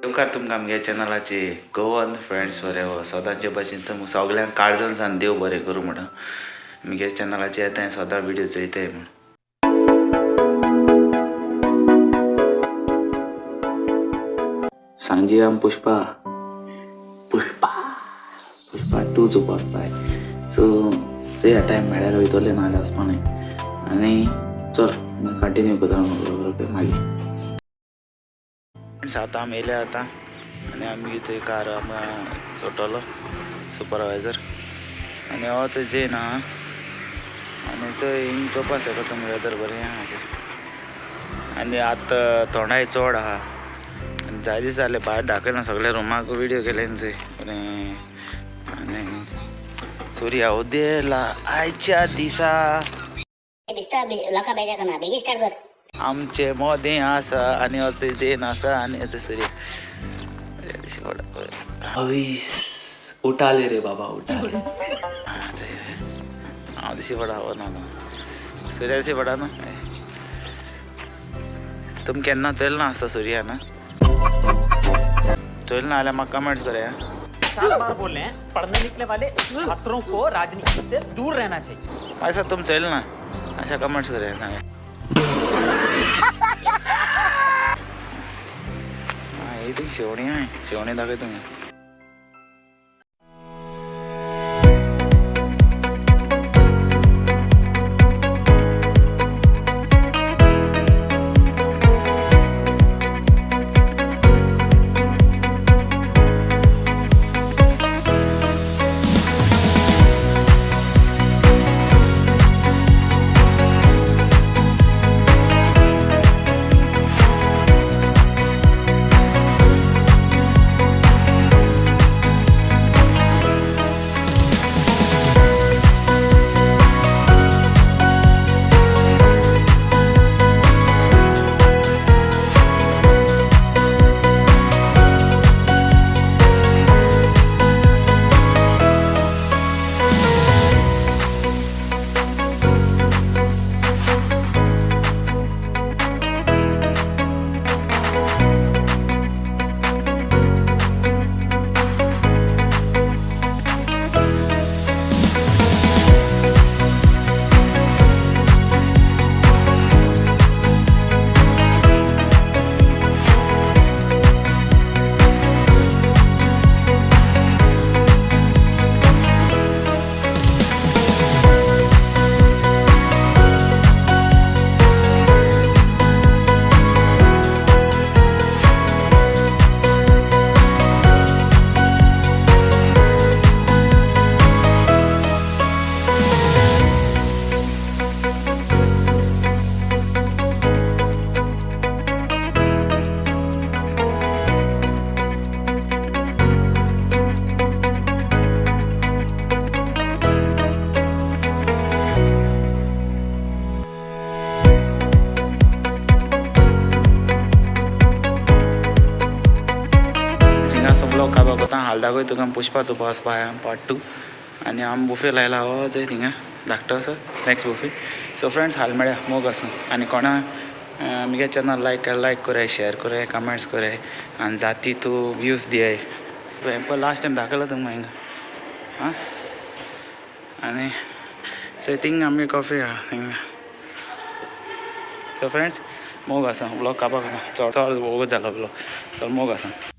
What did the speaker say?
उपकार तुमकां आमगे चॅनलाचे गोवन फ्रेंड्स बरे हो सदांचे भाशेन तुमकां सगल्यांक काळजान सान देव बरें करूं म्हणून आमगे चॅनलाचे येताय सदां व्हिडिओ चोयताय म्हण सांजे आम पुष्पा पुष्पा पुष्पा 2 चोवपाक पाय सो ह्या टायम मेळ्यार वयतले नाल्यार वचपा न्हय आनी चल कंटिन्यू करता मागीर फ्रेंड्स आतां आमी येयले आतां आनी आमी थंय कार आमकां सोडटलो सुपरवायझर आनी हो थंय जैन आहा आनी थंय हिंग चोवपा शकता तुमी वेदर बरें आहा आनी आतां थोंडाय चड आहा आनी जाय दीस जाले भायर दाखयना सगळे रुमाक विडियो केले थंय बरें आनी सूर्या उदेला आयच्या दिसा आमचे मोदें आसा आनी अचय जैन आसा आनी अचय सूर्य उठाले रे बाबा उठाले हांव दिशी पडा हो ना सूर्या दिशी पडा न्हू तुमी केन्ना चोयलें ना आसता सूर्या ना चोयलें ना जाल्यार म्हाका कमेंट्स कराया 50 बार बोल रहे हैं पढ़ने निकले वाले छात्रों को राजनीति से दूर रहना चाहिए ऐसा तुम चल ना अशा कमेंट्स करे सांगा ती शेवणी आहे शेवणी दाखव तुम्ही खावपाक वता हाल दाखय तुका पुष्पा चोवपाक वचपा पार्ट 2 आनी आम बुफे लायला हो जंय थिंगा धाकटो असो स्नॅक्स बुफे सो फ्रेंड्स हाल मेळ्या मोग आसूं आनी कोणा आमगे चॅनल लायक कराय शेअर कराय कमेंट्स कराय आनी जाती तूं व्यूज दियाय पळय लास्ट टायम दाखयलो तुमकां हिंगा आं आनी सो थिंग आमगे कॉफी आहा हिंगा सो फ्रेंड्स मोग आसा ब्लॉग कापाक चड वोगूच जालो ब्लॉग चल मोग आसा